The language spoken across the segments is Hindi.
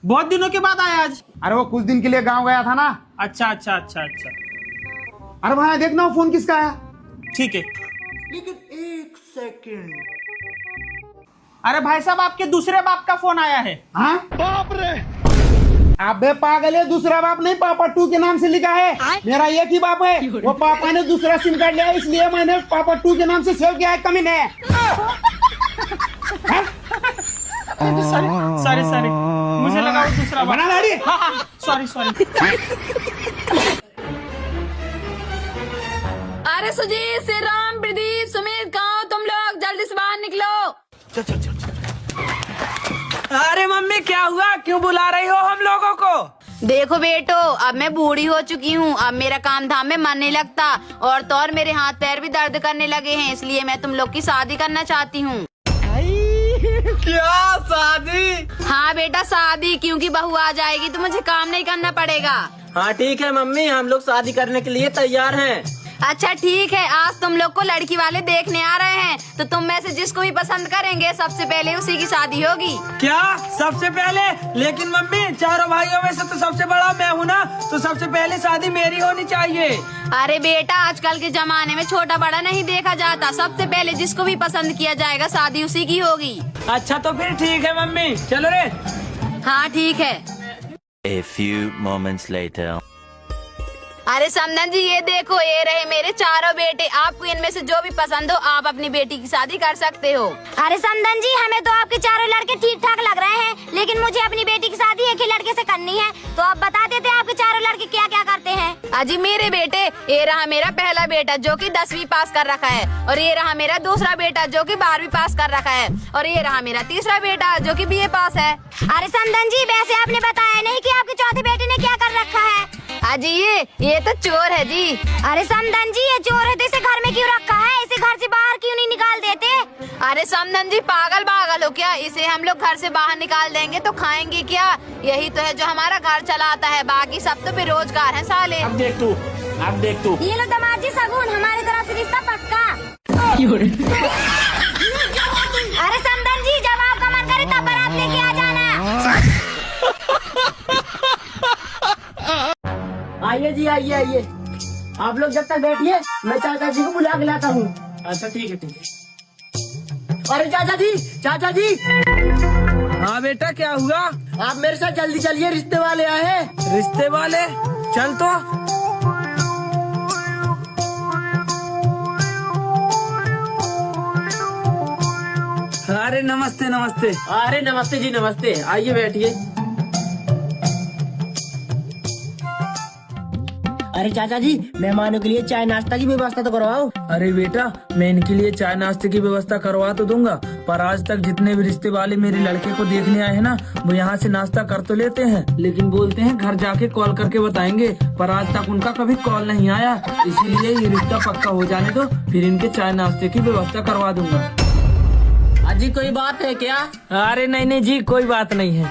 बहुत दिनों के बाद आया आज। अरे वो कुछ दिन के लिए गांव गया था ना। अच्छा अच्छा अच्छा अच्छा, अरे भाई देखना फोन किसका है। ठीक है। लेकिन एक सेकंड, अरे भाई साहब, आपके दूसरे बाप का फोन आया है। हाँ बाप रे, अबे पागल है, दूसरा बाप नहीं, पापा 2 के नाम से लिखा है। मेरा एक ही बाप है, वो पापा ने दूसरा सिम कार्ड लिया इसलिए मैंने पापा 2 के नाम से सेव किया है। कमीने। सॉरी सॉरी सॉरी, मुझे लगा वो दूसरा बाप। बना दाढ़ी। Sorry sorry. अरे सुजीत, श्री राम, प्रदीप, सुमित, कहाँ हो तुम लोग? जल्दी से बाहर निकलो। अरे मम्मी क्या हुआ, क्यों बुला रही हो हम लोगों को? देखो बेटो, अब मैं बूढ़ी हो चुकी हूँ, अब मेरा काम धाम में मन नहीं लगता और तो और मेरे हाथ पैर भी दर्द करने लगे हैं, इसलिए मैं तुम लोग की शादी करना चाहती हूँ। क्या शादी? हाँ बेटा शादी, क्योंकि बहू आ जाएगी तो मुझे काम नहीं करना पड़ेगा। हाँ ठीक है मम्मी, हम लोग शादी करने के लिए तैयार हैं। अच्छा ठीक है, आज तुम लोग को लड़की वाले देखने आ रहे हैं, तो तुम में से जिसको भी पसंद करेंगे सबसे पहले उसी की शादी होगी। क्या सबसे पहले? लेकिन मम्मी, चारों भाइयों में से तो सबसे बड़ा मैं हूँ ना, तो सबसे पहले शादी मेरी होनी चाहिए। अरे बेटा, आजकल के जमाने में छोटा बड़ा नहीं देखा जाता, सबसे पहले जिसको भी पसंद किया जाएगा शादी उसी की होगी। अच्छा तो फिर ठीक है मम्मी, चलो रे। हाँ ठीक है। A few moments later. अरे समधन जी, ये देखो, ये रहे मेरे चारों बेटे, आपको इनमें से जो भी पसंद हो आप अपनी बेटी की शादी कर सकते हो। अरे समधन जी, हमें तो आपके चारों लड़के ठीक ठाक लग रहे हैं, लेकिन मुझे अपनी बेटी की शादी एक ही लड़के से करनी है, तो आप बता देते आपके चारों लड़के क्या क्या करते हैं। अजी मेरे बेटे, ये रहा मेरा पहला बेटा जो कि 10वीं पास कर रखा है, और ये रहा मेरा दूसरा बेटा जो कि 12वीं पास कर रखा है, और ये रहा मेरा तीसरा बेटा जो कि BA पास है। अरे समधन जी, वैसे आपने बताया नहीं कि आपके चौथे बेटे ने क्या कर रखा है। अजी ये तो चोर है जी। अरे समधन जी, ये चोर है तो इसे घर में क्यों रखा है, इसे घर से बाहर क्यों नहीं निकाल देते। अरे समधन जी, पागल हो क्या? इसे हम लोग घर से बाहर निकाल देंगे तो खाएंगे क्या? यही तो है जो हमारा घर चलाता है, बाकी सब तो बेरोजगार हैं साले। अब देख तू। ये लो दामाद जी सगुन, हमारी तरफ से रिश्ता पक्का। अरे समधन जी, जब आपका मन करे तब बारात लेके आ जाना। आइए जी, आइए। आप लोग जब तक बैठिए, मैं चाचा जी को बुला के लाता हूँ। अच्छा ठीक है। अरे चाचा जी। हाँ बेटा, क्या हुआ? आप मेरे साथ जल्दी चलिए, रिश्ते वाले आए हैं। रिश्ते वाले? चल तो। अरे नमस्ते। अरे नमस्ते जी, नमस्ते। आइए बैठिए। अरे चाचा जी, मेहमानों के लिए चाय नाश्ता की व्यवस्था तो करवाओ। अरे बेटा, मैं इनके लिए चाय नाश्ते की व्यवस्था करवा तो दूंगा, पर आज तक जितने भी रिश्ते वाले मेरे लड़के को देखने आए हैं ना, वो यहाँ से नाश्ता कर तो लेते हैं, लेकिन बोलते हैं घर जाके कॉल करके बताएंगे, पर आज तक उनका कभी कॉल नहीं आया। इसीलिए ये रिश्ता पक्का हो जाने दो, फिर इनके चाय नाश्ते की व्यवस्था करवा दूंगा। अजी कोई बात है क्या? अरे नहीं जी, कोई बात नहीं है।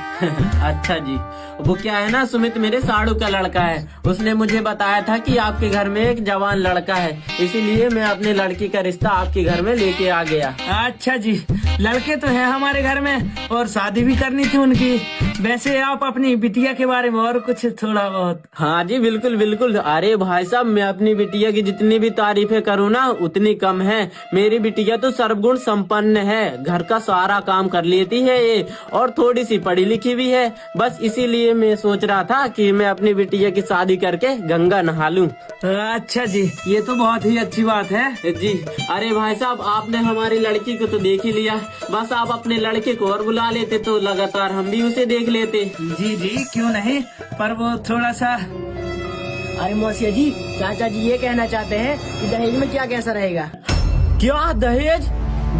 अच्छा जी, वो क्या है ना, सुमित मेरे साड़ू का लड़का है, उसने मुझे बताया था कि आपके घर में एक जवान लड़का है, इसीलिए मैं अपने लड़की का रिश्ता आपके घर में लेके आ गया। अच्छा जी, लड़के तो है हमारे घर में और शादी भी करनी थी उनकी। वैसे आप अपनी बिटिया के बारे में और कुछ थोड़ा बहुत? हाँ जी बिल्कुल। अरे भाई साहब, मैं अपनी बिटिया की जितनी भी तारीफें करूँ ना उतनी कम है। मेरी बिटिया तो सर्वगुण संपन्न है, घर का सारा काम कर लेती है ये, और थोड़ी सी पढ़ी लिखी भी है। बस इसीलिए मैं सोच रहा था कि मैं अपनी बिटिया की शादी करके गंगा नहा लूं। अच्छा जी, ये तो बहुत ही अच्छी बात है जी। अरे भाई साहब, आपने हमारी लड़की को तो देख ही लिया, बस आप अपने लड़के को और बुला लेते तो लगातार हम भी उसे देख लेते। जी क्यों नहीं, पर वो थोड़ा सा। अरे मौसिया जी, चाचा जी ये कहना चाहते हैं कि दहेज में क्या कैसा रहेगा। क्या दहेज?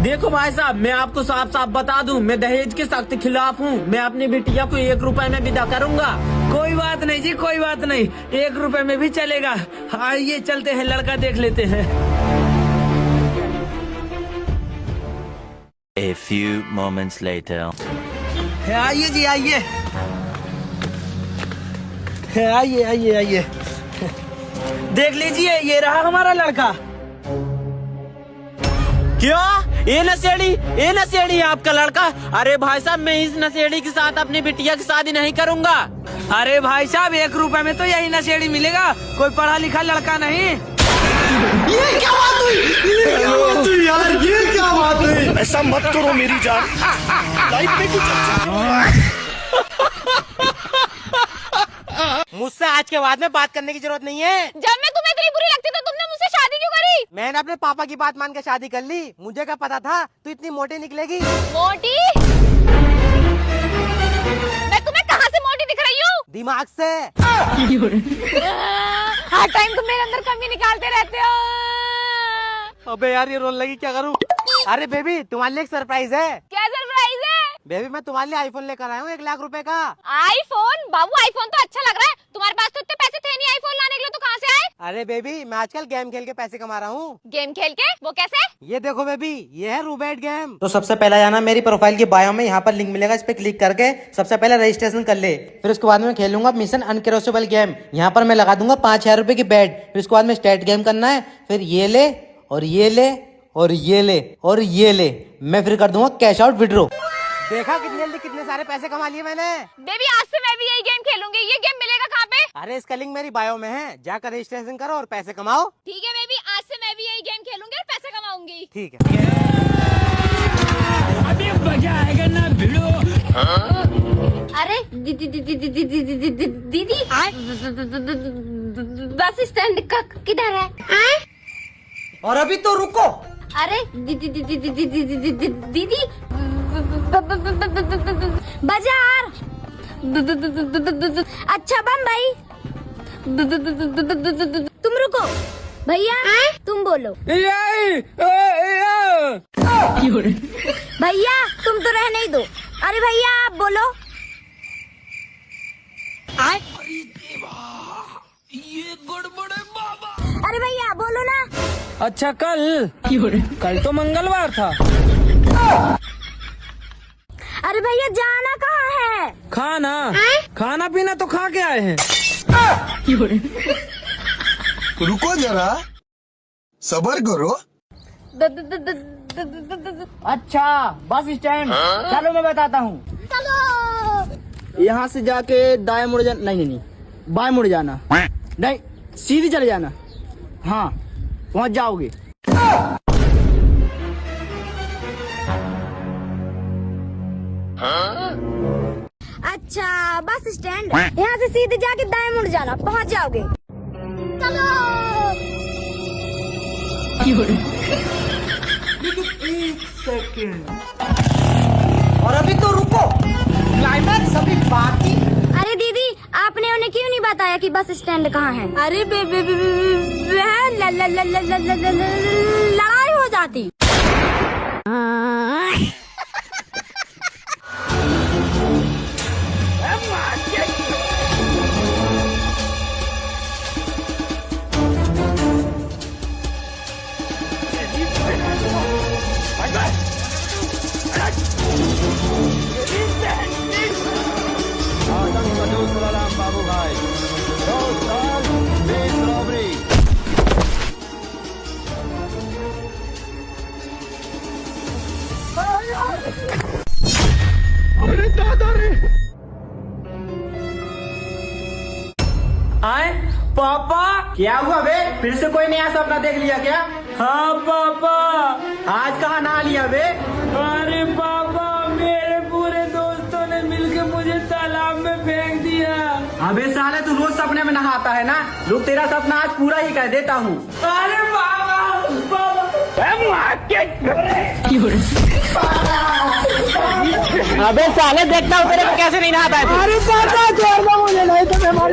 देखो भाई साहब, मैं आपको साफ साफ बता दूं, मैं दहेज के सख्त खिलाफ हूँ। मैं अपनी बिटिया को 1 रुपए में विदा करूंगा। कोई बात नहीं जी, कोई बात नहीं, 1 रुपए में भी चलेगा। आइए चलते हैं, लड़का देख लेते हैं। A few moments later. आइए जी, आइए। देख लीजिए, ये रहा हमारा लड़का। क्या ये नशेड़ी आपका लड़का। अरे भाई साहब, मैं इस नशेड़ी के साथ अपनी बिटिया की शादी नहीं करूंगा। अरे भाई साहब, 1 रुपए में तो यही नशेड़ी मिलेगा, कोई पढ़ा लिखा लड़का नहीं। ये क्या बात हुई? ये क्या बात हुई यार? ये क्या बात हुई? ऐसा मत करो मेरी जान, लाइफ में कुछ मुझसे आज के बाद में बात करने की जरूरत नहीं है। जब मैं तुम्हें इतनी बुरी लगती तो तुमने मुझसे शादी क्यों करी? मैंने अपने पापा की बात मान के शादी कर ली। मुझे क्या पता था तू इतनी मोटी निकलेगी। मोटी? मैं तुम्हें कहाँ से मोटी दिख रही हूँ? दिमाग से। हर टाइम तुम मेरे अंदर कमी निकालते रहते हो। अबे यार, ये रोने लगी, क्या करूँ? अरे बेबी, तुम्हारे लिए एक सरप्राइज है। क्या सरप्राइज है? बेबी, मैं तुम्हारे लिए आईफोन लेकर आया हूँ 1 लाख रुपए का। आईफोन? बाबू, आईफोन तो अच्छा लग रहा है। तुम्हारे पास तो इतने पैसे थे नहीं आईफोन लाने के लिए, तो कहाँ से आए? अरे बेबी, मैं आजकल गेम खेल के पैसे कमा रहा हूँ। गेम खेल के? वो कैसे? ये देखो बेबी, ये है रूबेट गेम। तो सबसे पहला जाना मेरी प्रोफाइल की बायो में, यहाँ पर लिंक मिलेगा, इस पे क्लिक करके सबसे पहले रजिस्ट्रेशन कर ले। फिर उसके बाद में खेलूंगा मिशन अनक्रॉसेबल गेम। यहाँ पर मैं लगा दूंगा 5000 रुपए की बेट। फिर उसके बाद में स्टार्ट गेम करना है। फिर ये ले और ये ले और ये ले और ये ले, मैं फिर कर दूंगा कैश आउट विड्रॉ। देखा कितनी जल्दी कितने सारे पैसे कमा लिए मैंने। बेबी, आज से मैं भी यही गेम खेलूंगी। ये गेम मिलेगा कहाँ पे? अरे इसका लिंक मेरी बायो में है, जाकर रजिस्ट्रेशन करो और पैसे कमाओ। ठीक है बेबी, आज से मैं भी यही गेम खेलूंगी और पैसे कमाऊंगी। ठीक है। अभी मजा आएगा ना भिड़ो। अरे दीदी बस स्टैंड किधर है? और अभी तो रुको। अरे दीदी बाजार। अच्छा बम्बई। तुम रुको भैया, तुम बोलो। भैया तुम तो रहने ही दो। अरे भैया आप बोलो। ये गड़बड़ है बाबा। अरे भैया बोलो ना। अच्छा, कल तो मंगलवार था। अरे भैया जाना कहाँ है? खाना पीना तो खा के आए हैं। रुको जरा, सबर करो। अच्छा बस स्टैंड, चलो मैं बताता हूँ। यहाँ से जाके दाएं मुड़ जाना, नहीं बाएं मुड़ जाना, नहीं सीधी चले जाना। हाँ पहुँच जाओगे। अच्छा बस स्टैंड, यहाँ से सीधे जाके दाएं मुड़ जाना, पहुँच जाओगे। चलो। लेकिन 1 सेकंड। और अभी तो रुको, क्लाइमैक्स अभी बाकी। अरे दीदी, आपने उन्हें क्यों नहीं बताया कि बस स्टैंड कहाँ है? अरे लड़ाई हो जाती। बाबू भाई, 2 साल 20 रॉबरी। अरे दादा रे। आए पापा। क्या हुआ बे? फिर से कोई नया सपना देख लिया क्या? हाँ पापा। आज कहाँ नहा लिया बे? अरे पापा, मेरे पूरे दोस्तों ने मिलके मुझे तालाब में फेंक दिया। अबे साले, तू रोज सपने में नहाता है ना? रुक, तेरा सपना आज पूरा ही कर देता हूँ। अरे पापा, अबे साले, देखता हूँ तेरे को कैसे नहीं नहाता है। अरे पापा छोड़ दो मुझे, नहीं तो मैं मर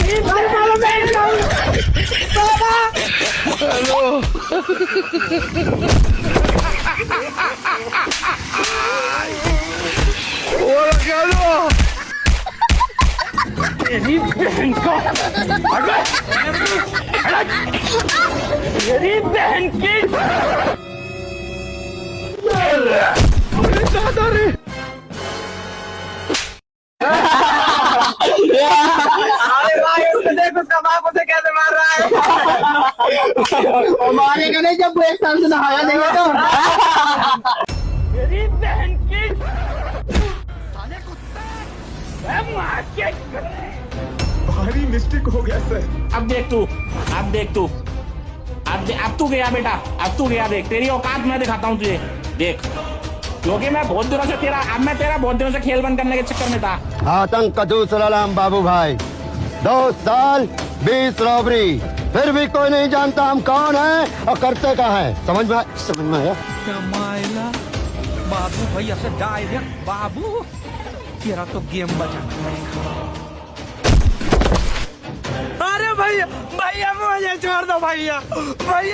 मेरी बहन का, मेरी बहन की। अरे दादा रे। अरे भाई, उसको देख, उसका बाप उसे कैसे मार रहा है। मारेगा नहीं जब वो 1 साल से नहाया नहीं है तो। भारी मिस्टेक हो गया सर। अब देख तू अब तू गया बेटा, अब तू गया। देख तेरी औकात मैं दिखाता हूँ तुझे, देख। क्योंकि मैं बहुत दिनों से बहुत दिनों से खेल बंद करने के चक्कर में था। आतंक का दूसरा नाम बाबू भाई, 2 साल 20 रॉबरी, फिर भी कोई नहीं जानता हम कौन है और करते क्या है। समझ में आया? बाबू भैया से डायरेक्ट बाबू, तेरा तो गेम बचा। अरे भैया मुझे छोड़ दो, भैया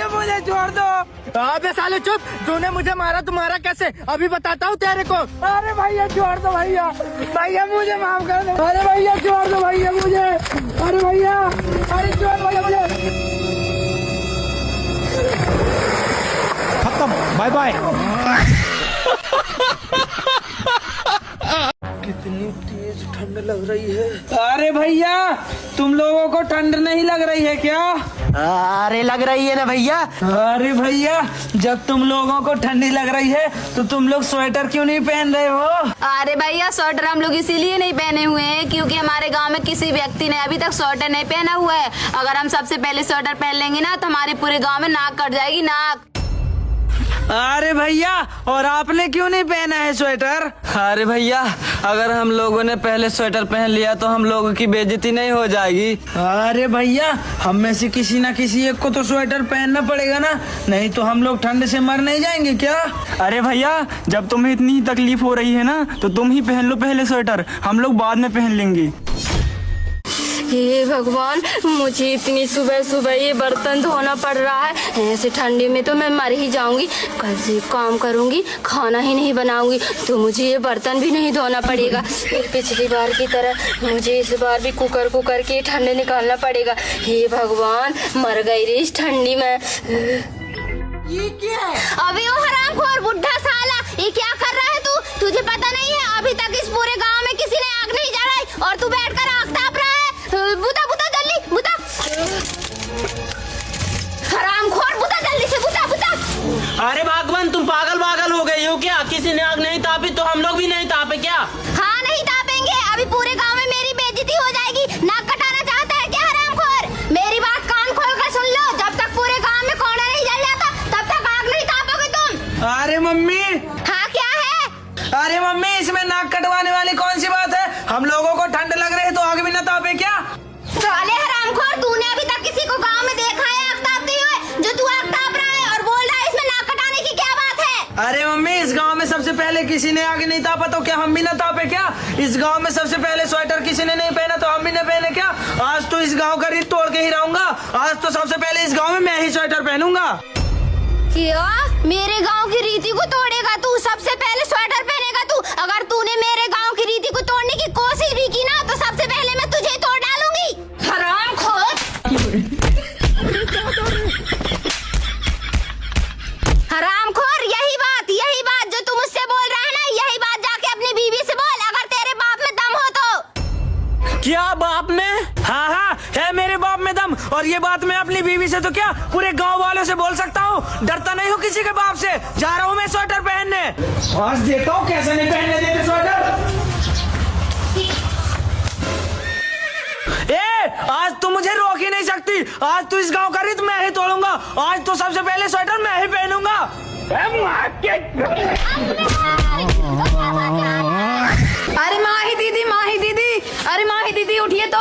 मुझे छोड़ दो। अबे साले चुप, तूने मुझे मारा, तुम्हारा कैसे अभी बताता हूँ तेरे को। अरे भैया छोड़ दो, भैया मुझे माफ कर दो। अरे भैया छोड़ दो भैया मुझे, अरे भैया, अरे छोड़ भैया मुझे। खत्म, बाय बाय। कितनी तेज ठंड लग रही है। अरे भैया तुम लोगों को ठंड नहीं लग रही है क्या? अरे लग रही है ना भैया। अरे भैया जब तुम लोगों को ठंडी लग रही है तो तुम लोग स्वेटर क्यों नहीं पहन रहे हो? अरे भैया स्वेटर हम लोग इसीलिए नहीं पहने हुए हैं क्योंकि हमारे गांव में किसी व्यक्ति ने अभी तक स्वेटर नहीं पहना हुआ है। अगर हम सबसे पहले स्वेटर पहन लेंगे ना तो हमारे पूरे गांव में नाक कट जाएगी, नाक। अरे भैया और आपने क्यों नहीं पहना है स्वेटर? अरे भैया अगर हम लोगों ने पहले स्वेटर पहन लिया तो हम लोगों की बेइज्जती नहीं हो जाएगी? अरे भैया हम में से किसी ना किसी एक को तो स्वेटर पहनना पड़ेगा ना, नहीं तो हम लोग ठंड से मर नहीं जाएंगे क्या? अरे भैया जब तुम्हें इतनी ही तकलीफ हो रही है ना तो तुम ही पहन लो पहले स्वेटर, हम लोग बाद में पहन लेंगे। हे भगवान, मुझे इतनी सुबह सुबह ये बर्तन धोना पड़ रहा है। ऐसे ठंडी में तो मैं मर ही जाऊंगी। कल से एक काम करूंगी, खाना ही नहीं बनाऊंगी तो मुझे ये बर्तन भी नहीं धोना पड़ेगा। फिर पिछली बार की तरह मुझे इस बार भी कुकर के ठंडे निकालना पड़ेगा। हे भगवान, मर गई रे इस ठंडी में। ये क्या है? अबे वो हरामखोर बुढ़ा साला, ये क्या कर रहा है तू? तुझे पता नहीं है अभी तक इस पूरे गांव में किसी ने आग नहीं जलाई और तू बैठकर आग ताप रहा है। बुता जल्दी बुता, हरामखोर बुता जल्दी से बुता। अरे भगवान तुम पागल हो गई हो क्या? किसी ने आग नहीं तापी तो हम लोग भी नहीं तापे क्या? हाँ नहीं तापेंगे, अभी पूरे गांव में मेरी बेइज्जती हो जाएगी। नाक कटाना चाहता है क्या हरामखोर? मेरी बात कान खोलकर सुन लो, जब तक पूरे गांव में कोना नहीं जल जाता तब तक आग नहीं तापोगे तुम। अरे मम्मी। हाँ क्या है? अरे मम्मी इसमें नाक कटवाने वाली कौन सी बात है? हम लोगों को ठंड लग रही है तो आग भी न तापे क्या? साले हरामखोर, तूने अभी तक किसी को गांव में देखा है आग तापते हुए? जो तू आग ताप रहा है और बोल रहा है इसमें नाक कटाने की क्या बात है? अरे मम्मी इस गांव में सबसे पहले किसी ने आग नहीं तापा तो क्या हम भी न तापे क्या? इस गांव में सबसे पहले स्वेटर किसी ने नहीं पहना तो हम भी न पहने क्या? आज तो इस गांव का रीत तोड़ के ही रहूंगा। आज तो सबसे पहले इस गांव में मैं ही स्वेटर पहनूंगा। क्या मेरे गांव की रीति को तोड़ेगा तू? सबसे पहले स्वेटर पहनेगा तू? अगर तूने मेरे गांव की रीति को तोड़ने की कोशिश भी की ना तो सबसे पहले मैं तुझे तोड़ डालूंगी, हरामखोर। हरामखोर, यही बात जो तू मुझसे बोल रहा है ना, यही बात जाके अपनी बीवी से बोल, अगर तेरे बाप में दम हो तो। क्या बाप में? हाँ है मेरे बाप में दम, और ये बात मैं अपनी बीवी से तो क्या पूरे गांव वालों से बोल सकता हूँ। डरता नहीं हूँ किसी के बाप से। जा रहा हूँ मैं स्वेटर पहनने। आज देखता हूँ कैसे नहीं पहनने देते स्वेटर। आज तो मुझे रोक ही नहीं सकती। आज तो इस गांव का रीत मैं ही तोड़ूंगा। आज तो सबसे पहले स्वेटर मैं ही पहनूंगा। अरे माही दीदी उठिए तो।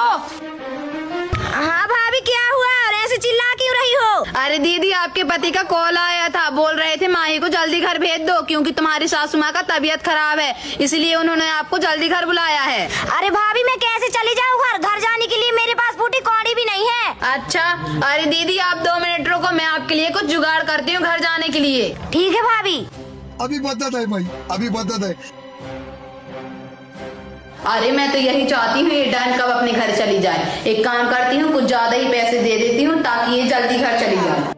हाँ भाभी क्या हुआ और ऐसे चिल्ला क्यों रही हो? अरे दीदी आपके पति का कॉल आया था, बोल रहे थे माही को जल्दी घर भेज दो क्योंकि तुम्हारी सासू माँ का तबीयत खराब है, इसलिए उन्होंने आपको जल्दी घर बुलाया है। अरे भाभी मैं कैसे चली जाऊँ घर जाने के लिए मेरे पास फूटी कौड़ी भी नहीं है। अच्छा अरे दीदी आप 2 मिनट रुको, मैं आपके लिए कुछ जुगाड़ करती हूँ घर जाने के लिए। ठीक है भाभी। अभी बता दे भाई, अभी बता दे। अरे मैं तो यही चाहती हूँ ये डायन कब अपने घर चली जाए। एक काम करती हूँ, कुछ ज्यादा ही पैसे दे देती हूँ ताकि ये जल्दी घर चली जाए।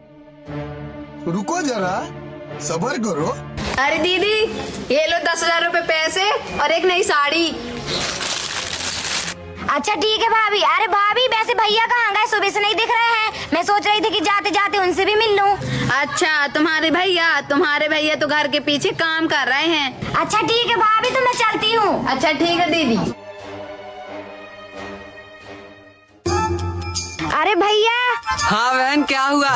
रुको जरा, सब्र करो। अरे दीदी ये लो 10,000 रुपए पैसे और एक नई साड़ी। अच्छा ठीक है भाभी। अरे भाभी वैसे भैया कहाँ गए? सुबह से नहीं दिख रहे हैं। मैं सोच रही थी कि जाते जाते उनसे भी मिल लूं। अच्छा तुम्हारे भैया तो घर के पीछे काम कर रहे हैं। अच्छा ठीक है भाभी, तो मैं चलती हूँ। अच्छा ठीक है दीदी। अरे भैया। हाँ बहन, क्या हुआ?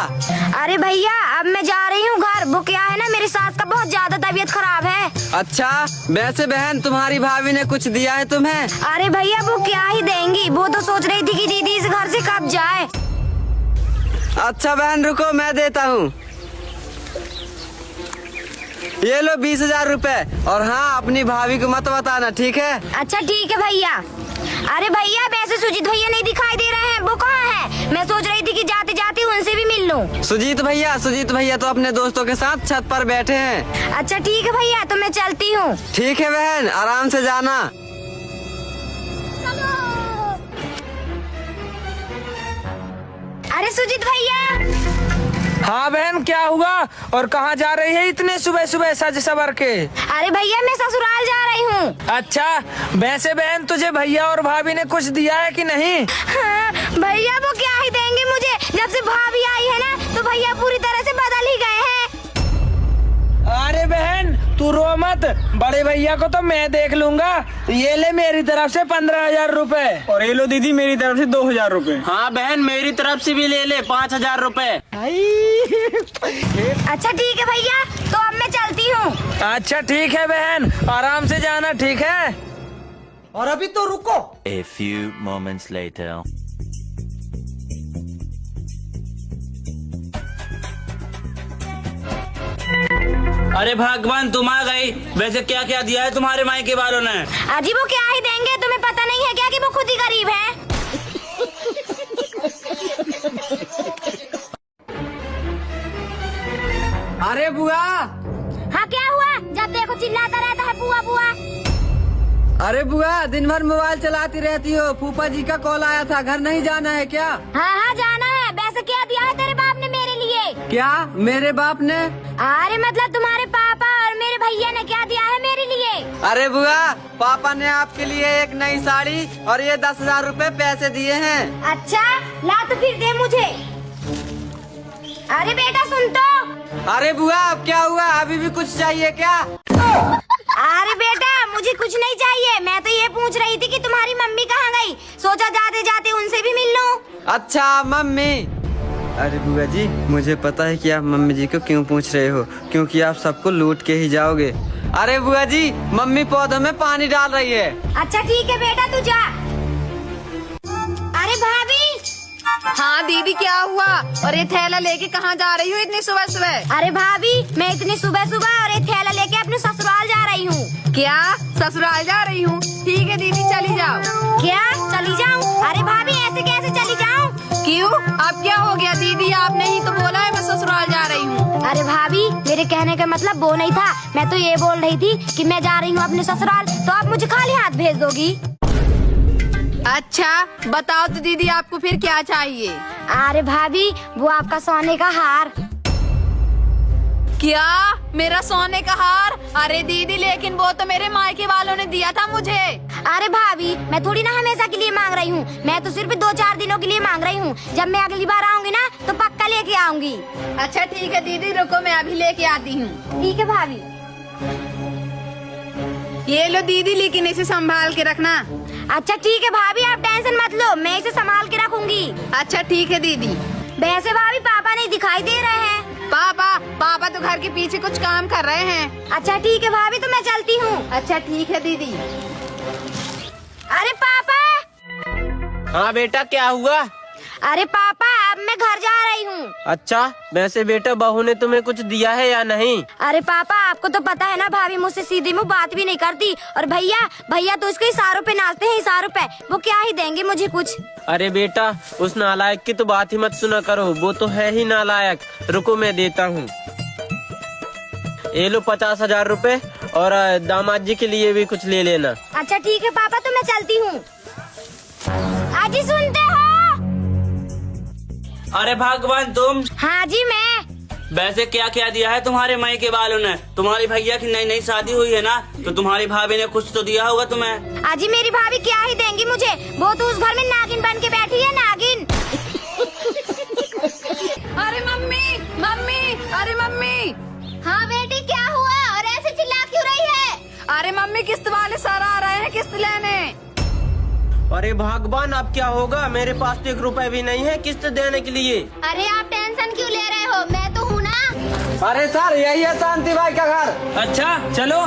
अरे भैया, अब मैं जा रही हूँ घर। वो क्या है ना, मेरी सास का बहुत ज्यादा तबीयत खराब है। अच्छा, वैसे बहन तुम्हारी भाभी ने कुछ दिया है तुम्हें? अरे भैया, वो क्या ही देंगी। वो तो सोच रही थी कि दीदी इस घर से कब जाए। अच्छा बहन रुको, मैं देता हूँ। ये लो 20,000 रुपए। और हाँ, अपनी भाभी को मत बताना, ठीक है? अच्छा ठीक है भैया। अरे भैया, वैसे सुजीत भैया नहीं दिखाई दे रहे हैं, वो कहाँ है? मैं सोच रही थी कि जाते जाते उनसे भी मिल लूं। सुजीत भैया तो अपने दोस्तों के साथ छत पर बैठे हैं। अच्छा ठीक है भैया, तो मैं चलती हूँ। ठीक है बहन, आराम से जाना। अरे सुजीत भैया। हाँ बहन, क्या हुआ और कहाँ जा रही है इतने सुबह सुबह सज सवर के? अरे भैया, मैं ससुराल जा रही हूँ। अच्छा, वैसे बहन तुझे भैया और भाभी ने कुछ दिया है कि नहीं? हाँ, भैया वो क्या ही देंगे मुझे। जब से भाभी आई है ना, तो भैया पूरी तरह से बदल ही गए हैं। अरे बहन तू रो मत, बड़े भैया को तो मैं देख लूंगा। ये ले मेरी तरफ से 15,000 रुपए। और ये लो दीदी, मेरी तरफ से 2,000 रुपए। हाँ बहन, मेरी तरफ से भी ले ले 5,000 रुपए। अच्छा ठीक है भैया, तो अब मैं चलती हूँ। अच्छा ठीक है बहन, आराम से जाना, ठीक है? और अभी तो रुको। A few moments later. अरे भगवान, तुम आ गई। वैसे क्या क्या दिया है तुम्हारे मायके वालों ने? अजी वो क्या ही देंगे, तुम्हें पता नहीं है क्या कि वो खुद ही गरीब है। अरे बुआ। हाँ क्या हुआ? जब देखो चिल्लाता रहता है बुआ बुआ। अरे बुआ, दिन भर मोबाइल चलाती रहती हो। फूफा जी का कॉल आया था, घर नहीं जाना है क्या? हाँ हाँ जाना है। वैसे क्या दिया है तेरे बाप ने मेरे लिए? क्या मेरे बाप ने? अरे मतलब तुम्हारे पापा और मेरे भैया ने क्या दिया है मेरे लिए? अरे बुआ, पापा ने आपके लिए एक नई साड़ी और ये 10,000 रुपए पैसे दिए हैं। अच्छा, ला तो फिर दे मुझे। अरे बेटा सुन तो। अरे बुआ, अब क्या हुआ? अभी भी कुछ चाहिए क्या? अरे बेटा, मुझे कुछ नहीं चाहिए। मैं तो ये पूछ रही थी कि तुम्हारी मम्मी कहाँ गई। सोचा जाते जाते उनसे भी मिल लूं। अच्छा मम्मी। अरे बुआ जी, मुझे पता है कि आप मम्मी जी को क्यों पूछ रहे हो, क्योंकि आप सबको लूट के ही जाओगे। अरे बुआ जी, मम्मी पौधों में पानी डाल रही है। अच्छा ठीक है बेटा, तू जा। अरे भाभी। हाँ दीदी, क्या हुआ? और ये थैला लेके कहाँ जा रही हो इतनी सुबह सुबह? अरे भाभी, मैं इतनी सुबह सुबह और ये थैला लेके अपने ससुराल जा रही हूँ। क्या ससुराल जा रही हूँ? ठीक है दीदी, चली जाओ। क्या चली जाऊँ? अरे भाभी, ऐसे कैसे चली जाऊँ? क्यों? अब क्या हो गया दीदी? आपने ही तो बोला है मैं ससुराल जा रही हूँ। अरे भाभी, मेरे कहने का मतलब वो नहीं था। मैं तो ये बोल रही थी कि मैं जा रही हूँ अपने ससुराल, तो आप मुझे खाली हाथ भेज दोगी? अच्छा बताओ तो दीदी, आपको फिर क्या चाहिए? अरे भाभी, वो आपका सोने का हार। क्या? मेरा सोने का हार? अरे दीदी, लेकिन वो तो मेरे मायके वालों ने दिया था मुझे। अरे भाभी, मैं थोड़ी ना हमेशा के लिए मांग रही हूँ। मैं तो सिर्फ 2-4 दिनों के लिए मांग रही हूँ। जब मैं अगली बार आऊंगी ना, तो पक्का लेके आऊंगी। अच्छा ठीक है दीदी, रुको मैं अभी लेके आती हूँ। ठीक है भाभी। ये लो दीदी, लेकिन इसे संभाल के रखना। अच्छा ठीक है भाभी, आप टेंशन मत लो, मैं इसे संभाल के रखूंगी। अच्छा ठीक है दीदी। वैसे भाभी, पापा नहीं दिखाई दे रहे हैं। पापा तो घर के पीछे कुछ काम कर रहे हैं। अच्छा ठीक है भाभी, तो मैं चलती हूँ। अच्छा ठीक है दीदी। अरे पापा। हाँ बेटा, क्या हुआ? अरे पापा, अब मैं घर जा रही हूँ। अच्छा, वैसे बेटा बहू ने तुम्हें कुछ दिया है या नहीं? अरे पापा, आपको तो पता है ना, भाभी मुझसे सीधे मुंह बात भी नहीं करती। और भैया तो उसके इशारों पे नाचते हैं, इशारों पे। वो क्या ही देंगे मुझे कुछ। अरे बेटा, उस नालायक की तो बात ही मत सुना करो, वो तो है ही नालायक। रुको मैं देता हूँ। ये लो 50,000 रुपए, और दामाद जी के लिए भी कुछ ले लेना। अच्छा ठीक है पापा, तो मैं चलती हूँ। आजी सुनते हो? अरे भगवान, तुम? हाँ जी मैं। वैसे क्या क्या दिया है तुम्हारे मायके वालों ने? तुम्हारी भैया की नई नई शादी हुई है ना, तो तुम्हारी भाभी ने कुछ तो दिया होगा तुम्हें। आजी मेरी भाभी क्या ही देंगी मुझे। वो तो उस घर में नागिन बन के बैठी है, नागिन। अरे मम्मी, मम्मी, अरे मम्मी। हाँ बेटी, क्या हुआ और ऐसे चिल्ला क्यों रही है? अरे मम्मी, किस्त वाले सर आ रहे हैं किस्त लेने। अरे भगवान, अब क्या होगा? मेरे पास तो 1 रुपए भी नहीं है किस्त देने के लिए। अरे आप टेंशन क्यों ले रहे हो, मैं तो हूँ ना। अरे सर, यही है शांति भाई का घर। अच्छा चलो।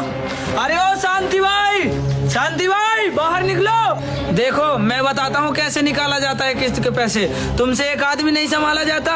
अरे ओ शांति भाई, शांति भाई बाहर निकलो। देखो मैं बताता हूँ कैसे निकाला जाता है किस्त के पैसे, तुमसे एक आदमी नहीं संभाला जाता।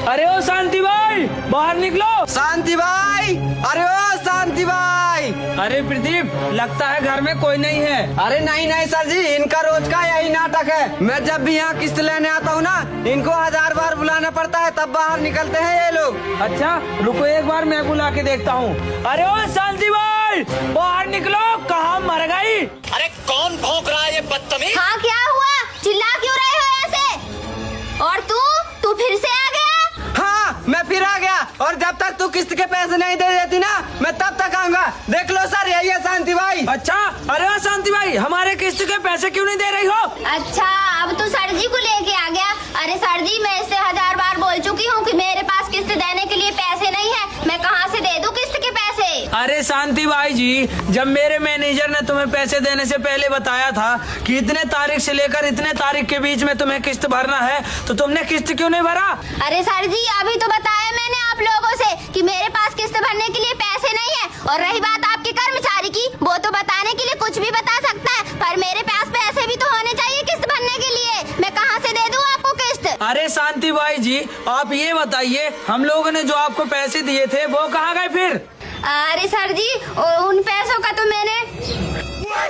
अरे ओ शांति भाई बाहर निकलो। शांति भाई, अरे ओ शांति भाई। अरे प्रदीप, लगता है घर में कोई नहीं है। अरे नहीं नहीं सर जी, इनका रोज का यही नाटक है। मैं जब भी यहाँ किस्त लेने आता हूँ ना, इनको 1000 बार बुलाना पड़ता है, तब बाहर निकलते हैं ये लोग। अच्छा रुको, एक बार मैं बुला के देखता हूँ। अरे ओ शांति भाई बाहर निकलो, कहाँ मर गई? अरे कौन भौंक रहा है ये बदतमीज? हाँ क्या हुआ, चिल्ला क्यों रहे हो ऐसे? और तू फिर से आ गया? हाँ, मैं फिर आ गया, और जब तक तू किस्त के पैसे नहीं दे देती ना, मैं तब तक आऊंगा। देख लो सर, यही है शांति भाई। अच्छा, अरे ओ शांति भाई, हमारे किस्त के पैसे क्यों नहीं दे रही हो? अच्छा, अब तू सर जी को लेके आ गया। अरे सर जी, मैं इससे 1000 बार बोल चुकी हूँ कि मेरे पास किस्त देने के लिए पैसे नहीं है, मैं कहाँ से दे दूँ किस्त के पैसे? अरे शांति भाई जी, जब मेरे मैनेजर ने तुम्हें पैसे देने से पहले बताया था कि इतने तारीख से लेकर इतने तारीख के बीच में तुम्हें किस्त भरना है, तो तुमने किस्त क्यों नहीं भरा? अरे सर जी, अभी तो बताया मैंने आप लोगों से कि मेरे पास किस्त भरने के लिए पैसे नहीं है। और रही बात आपके कर्मचारी की, वो तो बताने के लिए कुछ भी बता सकता है, पर मेरे पास पैसे भी तो होने चाहिए किस्त भरने के लिए। मैं कहाँ से दे दूँ आपको किस्त? अरे शांति भाई जी, आप ये बताइए, हम लोगों ने जो आपको पैसे दिए थे वो कहाँ गए फिर? अरे सर जी, उन पैसों का तो मैंने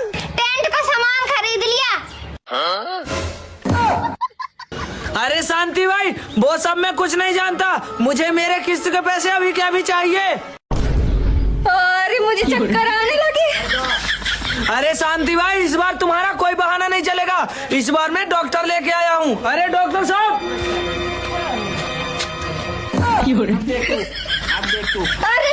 टेंट का सामान खरीद लिया। अरे शांति भाई, वो सब मैं कुछ नहीं जानता, मुझे मेरे किस्त के पैसे अभी क्या भी चाहिए। अरे मुझे चक्कर आने लगे। अरे शांति भाई, इस बार तुम्हारा कोई बहाना नहीं चलेगा, इस बार मैं डॉक्टर लेके आया हूँ। अरे डॉक्टर साहब। अरे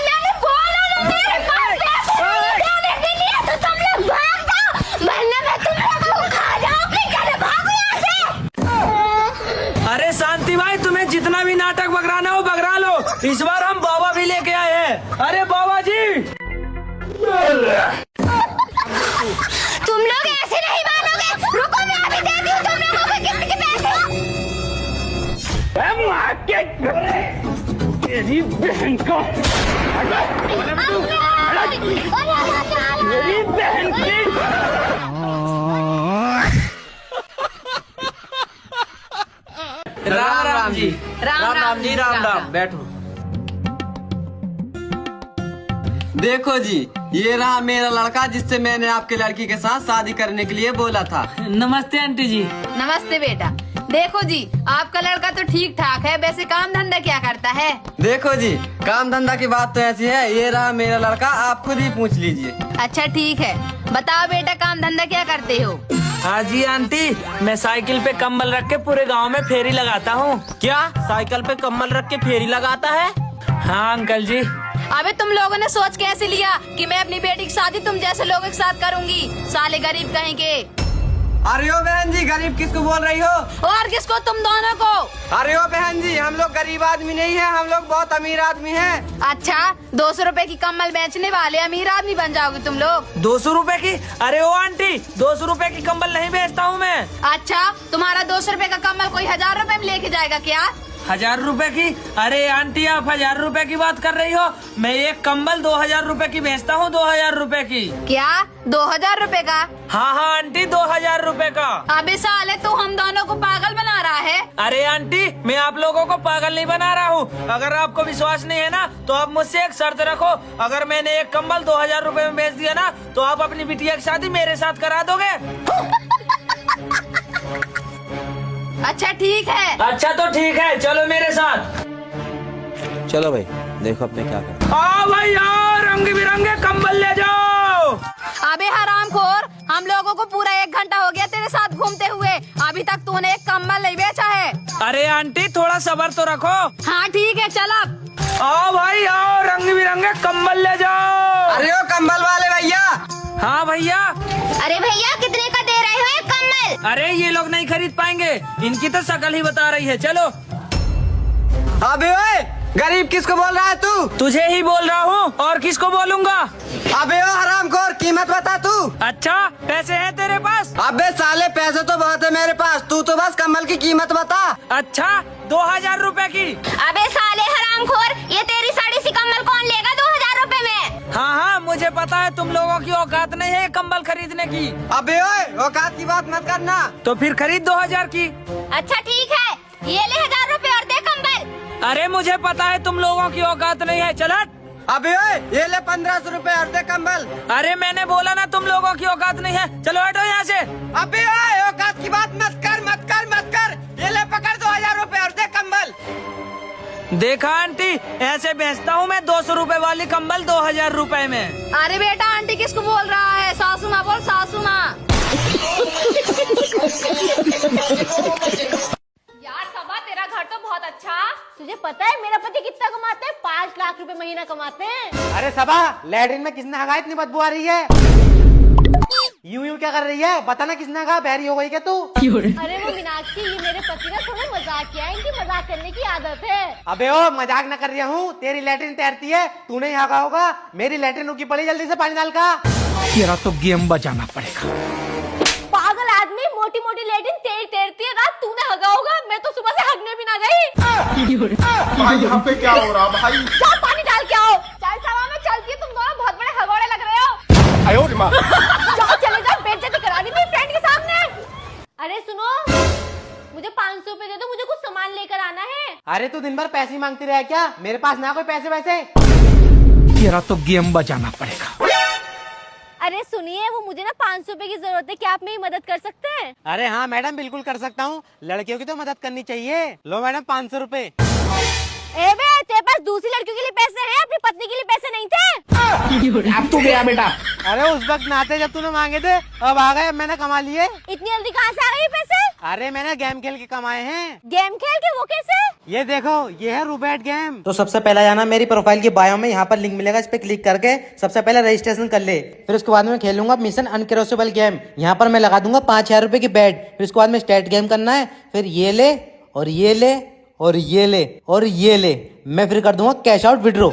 मैंने बोला ना, मेरे पास पैसे नहीं देने के लिए, तो तुम लोग भाग जाओ, वरना मैं तुम लोगों को खा जाऊंगी। चलो भागो यहाँ से। अरे शांति भाई, तुम्हें जितना भी नाटक बगराना हो बगरा लो, इस बार हम बाबा भी लेके आए हैं। अरे बाबा जी, तुम लोग ऐसे नहीं मानोगे, रुको मैं अभी देती हूँ तुम लोगों को किस्त के पैसे। तेरी बहन को, मेरी बहन की। राम राम जी। राम जी, राम राम। बैठो। देखो जी, ये रहा मेरा लड़का जिससे मैंने आपके लड़की के साथ शादी करने के लिए बोला था। नमस्ते आंटी जी। नमस्ते बेटा। देखो जी, आपका लड़का तो ठीक ठाक है, वैसे काम धंधा क्या करता है? देखो जी, काम धंधा की बात तो ऐसी है, ये रहा मेरा लड़का, आप खुद ही पूछ लीजिए। अच्छा ठीक है, बताओ बेटा काम धंधा क्या करते हो? हाँ जी आंटी, मैं साइकिल पे कंबल रख के पूरे गांव में फेरी लगाता हूँ। क्या साइकिल पे कम्बल रख के फेरी लगाता है? हाँ अंकल जी। अबे तुम लोगों ने सोच कैसे लिया कि मैं अपनी बेटी की शादी तुम जैसे लोगों के साथ करूंगी? साले गरीब कहीं के। अरे ओ बहन जी, गरीब किसको बोल रही हो? और किसको? तुम दोनों को। अरे ओ बहन जी, हम लोग गरीब आदमी नहीं है, हम लोग बहुत अमीर आदमी हैं। अच्छा, 200 रुपए की कम्बल बेचने वाले अमीर आदमी बन जाओगे तुम लोग? 200 रुपए की? अरे ओ आंटी, 200 रुपए की कंबल नहीं बेचता हूँ मैं। अच्छा, तुम्हारा 200 रुपए का कम्बल कोई 1000 रुपए में लेके जाएगा क्या? 1000 रुपए की? अरे आंटी, आप 1000 रुपए की बात कर रही हो, मैं एक कंबल 2000 रुपए की बेचता हूँ। 2000 रुपए की? क्या 2000 रुपए का? हाँ हाँ आंटी, 2000 रुपए का। अबे साले, तू हम दोनों को पागल बना रहा है। अरे आंटी, मैं आप लोगों को पागल नहीं बना रहा हूँ। अगर आपको विश्वास नहीं है ना, तो आप मुझसे एक शर्त रखो, अगर मैंने एक कंबल 2000 रुपए में बेच दिया ना, तो आप अपनी बिटिया की शादी मेरे साथ करा दोगे। अच्छा ठीक है। अच्छा तो ठीक है, चलो मेरे साथ। चलो भाई, देखो अपने क्या कर। आओ भाई आओ, रंग बिरंगे कंबल ले जाओ। अबे हरामखोर, हम लोगों को पूरा 1 घंटा हो गया तेरे साथ घूमते हुए, अभी तक तूने एक कंबल नहीं बेचा है। अरे आंटी, थोड़ा सब्र तो रखो। हाँ ठीक है, चल अब। आओ भाई आओ, रंग बिरंगे कंबल ले जाओ। अरे ओ कंबल वाले भैया। हाँ भैया। अरे भैया, कितने का दे रहे हो ये कम्बल? अरे ये लोग नहीं खरीद पाएंगे, इनकी तो शक्ल ही बता रही है। चलो। अबे ओए, गरीब किसको बोल रहा है तू? तुझे ही बोल रहा हूँ, और किसको बोलूँगा? अबे ओ हरामखोर, कीमत बता तू। अच्छा, पैसे हैं तेरे पास? अबे साले पैसे तो बहुत है मेरे पास, तू तो बस कम्बल की कीमत बता। अच्छा, 2000 रुपए की। अबे साले हरामखोर, ये तेरी साड़ी सी कम्बल कौन लेगा 2000 रुपए में? हाँ, मुझे पता है तुम लोगों की औकात नहीं है ये कम्बल खरीदने की। अबे ओए, औकात की बात मत करना। तो फिर खरीद 2000 की। अच्छा ठीक है, ये ले 1000 रुपए और दे कम्बल। अरे मुझे पता है तुम लोगों की औकात नहीं है, चल हट। अबे ओए, ये ले 1500 रुपए और दे कम्बल। अरे मैंने बोला ना तुम लोगों की औकात नहीं है, चलो हटो यहाँ से। अबे ओए, औकात की बात मत कर, मत कर, मत कर। ये ले पकड़ 2000 रुपए और दे कम्बल। देखा आंटी, ऐसे बेचता हूँ मैं 200 रुपए वाली कम्बल 2000 रुपए में। अरे बेटा, आंटी किसको बोल रहा है? सासू माँ बोल, सासू माँ। यार सबा, तेरा घर तो बहुत अच्छा। तुझे पता है मेरा पति कितना कमाते हैं? 5 लाख रुपए महीना कमाते हैं। अरे सबा, लैट्रिन में किसने हगा? इतनी बदबू आ रही है। यूं क्या कर रही है? बता ना किसने हगा? बहरी हो गई क्या तू? अरे वो मीनाक्षी, ये मेरे पति ना थोड़े मजाक किया है, इनकी मजाक करने की आदत है। अबे ओ, मजाक न कर रही हूँ, तेरी लैट्रिन तैरती है, तूने ही हगा होगा। मेरी लैट्रिन रुकी पड़ी, जल्दी से पानी डाल का। तेरा तो गेम बजाना पड़ेगा। पागल आदमी, मोटी मोटी लेटिन तैरती है, रात तूने हगा होगा। मैं तो सुबह से हगने भी ना गई। भाई यहाँ पे क्या हो रहा भाई? जा पानी डाल के आओ। चल सवा, मैं चलती हूँ, तुम दोनों बहुत बड़े हगौड़े लग रहे हो। आयो रे माँ। जाओ, चले जाओ, बेइज्जती करा दी मेरी फ्रेंड के सामने। अरे सुनो, मुझे 500 रुपए दे दो, मुझे कुछ सामान लेकर आना है। अरे तू दिन भर पैसे ही मांगती रहे क्या? मेरे पास ना कोई पैसे वैसे। तेरा तो गेम बजाना पड़ेगा। अरे सुनिए, वो मुझे ना 500 रुपए की जरूरत है, क्या आप मेरी मदद कर सकते हैं? अरे हाँ मैडम, बिल्कुल कर सकता हूँ। लड़कियों की तो मदद करनी चाहिए। लो मैडम 500 रुपए। ए बे, तेरे पास दूसरी लड़कियों के लिए पैसे हैं, अपनी पत्नी के लिए पैसे नहीं थे? अब तू गया बेटा। अरे उस वक्त नाते जब तूने मांगे थे, अब आ गए, अब मैंने कमा लिए। इतनी जल्दी कहाँ से आ गए ये पैसे? अरे मैंने गेम खेल के कमाए हैं। गेम खेल के? वो कैसे? ये देखो, ये है रूबेट गेम। तो सबसे पहले जाना मेरी प्रोफाइल की बायो में, यहाँ पर लिंक मिलेगा, इस पे क्लिक करके सबसे पहले रजिस्ट्रेशन कर ले। फिर उसके बाद में खेलूंगा मिशन अनक्रॉसेबल गेम। यहाँ पर मैं लगा दूंगा 5000 रुपए की बेट। फिर उसके बाद में स्टार्ट गेम करना है। फिर ये ले और ये ले और ये ले और ये ले, मैं फिर कर दूंगा कैश आउट विड्रॉ।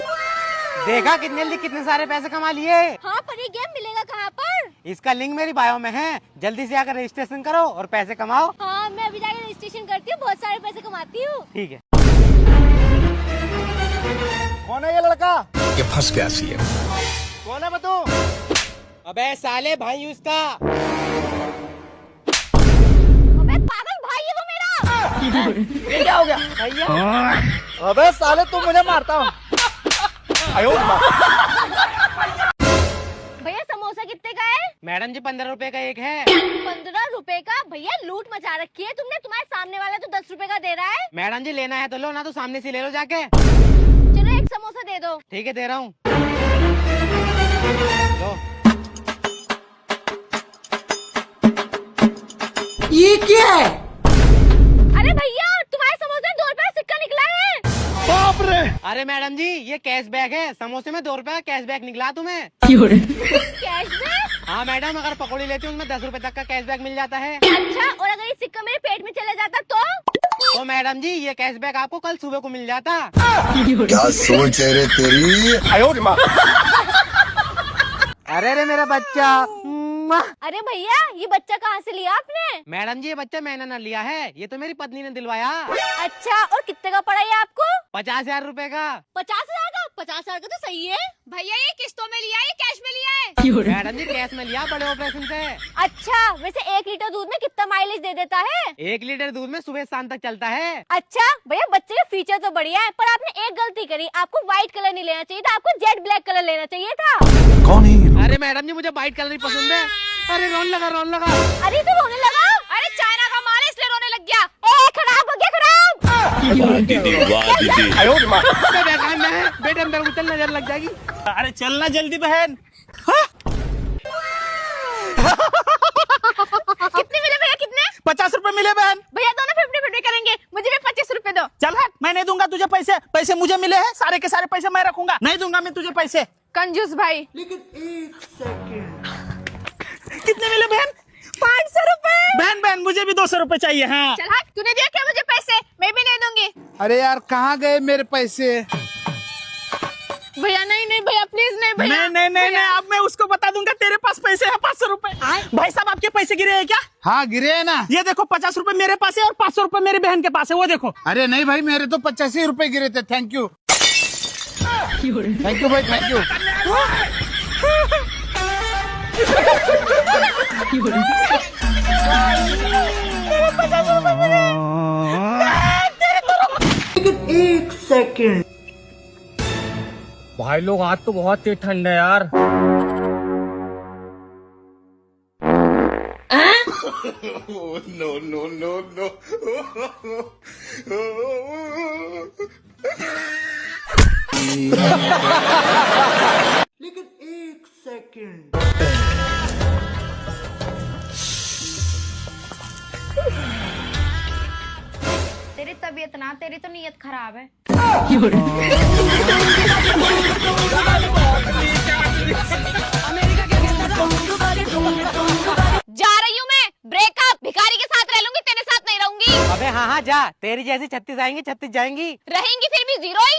देखा कितने जल्दी कितने सारे पैसे कमा लिए। हाँ, पर ये गेम मिलेगा कहाँ पर? इसका लिंक मेरी बायो में है, जल्दी से आकर रजिस्ट्रेशन करो और पैसे कमाओ। हाँ, मैं अभी जाकर रजिस्ट्रेशन करती हूँ, बहुत सारे पैसे कमाती हूँ। ठीक है। कौन है ये लड़का? ये फंस गया सी है। कौन है बतू? अबे साले भाई उसका। अबे पागल भाई है वो मेरा। ये क्या हो गया? भैया। अबे साले, तू मुझे मारता हूँ। आयो रे माँ। भैया समोसा कितने का है? मैडम जी 15 रुपए का एक है। 15 रुपए का? भैया लूट मचा रखी है तुमने, तुम्हारे सामने वाला तो 10 रुपए का दे रहा है। मैडम जी लेना है तो लो, ना तो सामने से ले लो जाके। चलो एक समोसा दे दो। ठीक है, दे रहा हूँ। लो। ये क्या है? अरे भैया, तुम्हारे समोसे में 2 रुपए का सिक्का निकला है। बाप रे। अरे मैडम जी, ये कैशबैक है, समोसे में 2 रुपए का कैशबैक निकला तुम्हें। कैशबैक? हाँ मैडम, अगर पकौड़ी लेती हूँ उसमें 10 रुपए तक का कैशबैक मिल जाता है। अच्छा, और अगर ये सिक्का मेरे पेट में चला जाता तो मैडम जी, ये कैशबैक आपको कल सुबह को मिल जाता। क्या सोच है रे तेरी? आयो रे माँ। अरे रे मेरा बच्चा। अरे भैया, ये बच्चा कहाँ से लिया आपने? मैडम जी, ये बच्चा मैंने ना लिया है, ये तो मेरी पत्नी ने दिलवाया। अच्छा, और कितने का पड़ा ये आपको? 50,000 रुपए का। 50,000 का? 50,000 का तो सही है। भैया ये किस्तों में लिया है, कैश में लिया है? मैडम जी कैश में लिया, बड़े ऑपरेशन से। अच्छा, वैसे 1 लीटर दूध में कितना माइलेज दे देता है? 1 लीटर दूध में सुबह शाम तक चलता है। अच्छा भैया, बच्चे का फीचर तो बढ़िया है, पर आपने एक गलती करी, आपको व्हाइट कलर नहीं लेना चाहिए था, आपको जेट ब्लैक कलर लेना चाहिए था। कौन है ये? अरे मैडम जी, मुझे व्हाइट कलर ही पसंद है। अरे रोने लगा, रोने लगा। अरे तो रोने लगा? अरे चाइना का माल है इसलिए रोने लग गया। ए, खराब हो गया, खराब। दीदी आयो रे माँ। बेटे अंदर उतर, नजर लग जाएगी। अरे चलना जल्दी बहन। कितने मिले भैया, कितने? 50 रुपए मिले बहन। भैया दोनों 50-50 करेंगे, मुझे भी 25 रुपए दो। चल हट, मैं नहीं दूंगा तुझे पैसे। पैसे मुझे मिले हैं, सारे के सारे पैसे मैं रखूंगा। नहीं दूंगा मैं तुझे पैसे। कंजूस भाई। कितने मिले बहन? 500 रुपए। बहन बहन मुझे भी 200 रुपए चाहिए। हाँ चल हट, तूने दिया क्या मुझे पैसे? मैं भी नहीं दूंगी। अरे यार कहाँ गए मेरे पैसे? भैया नहीं नहीं भैया, प्लीज नहीं भैया। नहीं, अब मैं उसको बता दूंगा तेरे पास पैसे है 500 रुपए। भाई साहब आपके पैसे गिरे हैं क्या? हाँ गिरे है ना। ये देखो 50 रुपए मेरे पास है और 500 रुपए मेरी बहन के पास है, वो देखो। अरे नहीं भाई, मेरे तो 85 रुपए गिरे थे। थैंक यू भाई, थैंक यू। एक सेकंड भाई लोग आज तो बहुत तेज ठंड है यार। लेकिन एक सेकंड, तेरी तबीयत ना, तेरी तो नीयत खराब है। जा रही हूँ मैं, ब्रेकअप। भिखारी के साथ रह लूंगी, तेरे साथ नहीं रहूंगी। अबे हाँ जा, तेरी जैसी 36 आएंगी 36 जाएंगी। रहेंगी फिर भी जीरो ही।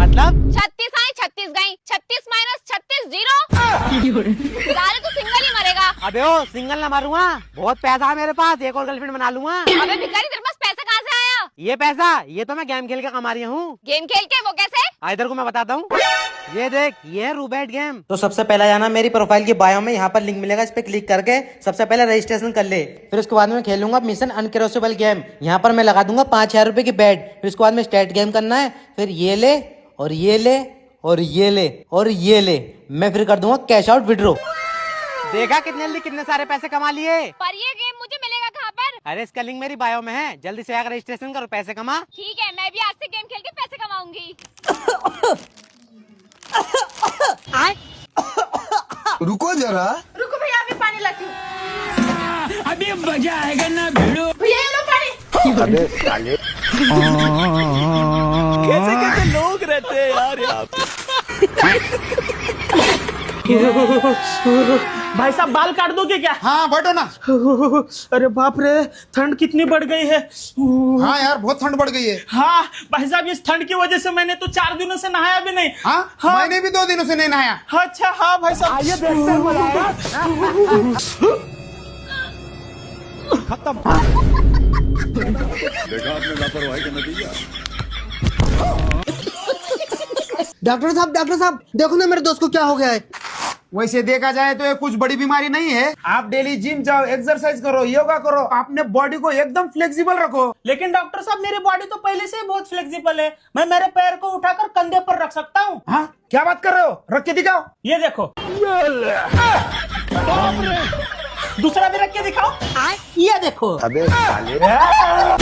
मतलब 36 आए 36 गई, 36 माइनस 36 जीरो। साले तू सिंगल ही मरेगा। अबे ओ सिंगल ना मारूंगा, बहुत पैसा है मेरे पास, एक और गर्लफ्रेंड बना लूंगा। अबे भिखारी, तेरे पास पैसा कहाँ से आया? ये पैसा, ये तो मैं गेम खेल के कमा रही हूँ। गेम खेल के? वो कैसे? इधर को मैं बताता हूँ, ये देख, ये है रूबेट गेम। तो सबसे पहला जाना मेरी प्रोफाइल की बायो में, यहाँ पर लिंक मिलेगा, इस पे क्लिक करके सबसे पहले रजिस्ट्रेशन कर ले। फिर उसके बाद में खेलूंगा मिशन अनक्रॉसेबल गेम। यहाँ पर मैं लगा दूंगा 5000 रुपए की बेट। फिर उसके बाद में स्टार्ट गेम करना है। फिर ये ले और ये ले और ये ले और ये ले, मैं फिर कर दूंगा कैश आउट विड्रॉ। देखा कितने जल्दी कितने सारे पैसे कमा लिए। पर ये गेम मुझे मिलेगा कहाँ पर? अरे इसका लिंक मेरी बायो में है, जल्दी से आकर रजिस्ट्रेशन करो, पैसे कमा। ठीक है, मैं भी आज से गेम खेल के पैसे कमाऊंगी। रुको जरा। रुको भैया, अभी पानी लाती हूँ। अभी मजा आएगा ना भिड़ो। भैया ये लो पानी। अबे साले, कैसे कैसे लोग रहते हैं यार यहाँ पे। भाई साहब बाल काट दोगे क्या? हाँ बैठो ना। अरे बाप रे, ठंड कितनी बढ़ गई है। हाँ यार बहुत ठंड बढ़ गई है। हाँ भाई साहब, इस ठंड की वजह से मैंने तो 4 दिनों से नहाया भी नहीं। हाँ, मैंने भी 2 दिनों से नहीं नहाया। अच्छा हाँ भाई साहब, आइए देखते हैं बुलाया। खत्म। देखा आपने लापरवाही का नतीजा। डॉक्टर साहब देखो ना मेरे दोस्त को क्या हो गया है। वैसे देखा जाए तो ये कुछ बड़ी बीमारी नहीं है। आप डेली जिम जाओ, एक्सरसाइज करो, योगा करो, अपने बॉडी को एकदम फ्लेक्सिबल रखो। लेकिन डॉक्टर साहब, मेरी बॉडी तो पहले से ही बहुत फ्लेक्सिबल है। मैं मेरे पैर को उठाकर कंधे पर रख सकता हूँ। हाँ क्या बात कर रहे हो? रख के दिखाओ। ये देखो। दूसरा भी रख के दिखाओ। ये देखो। अबे साले,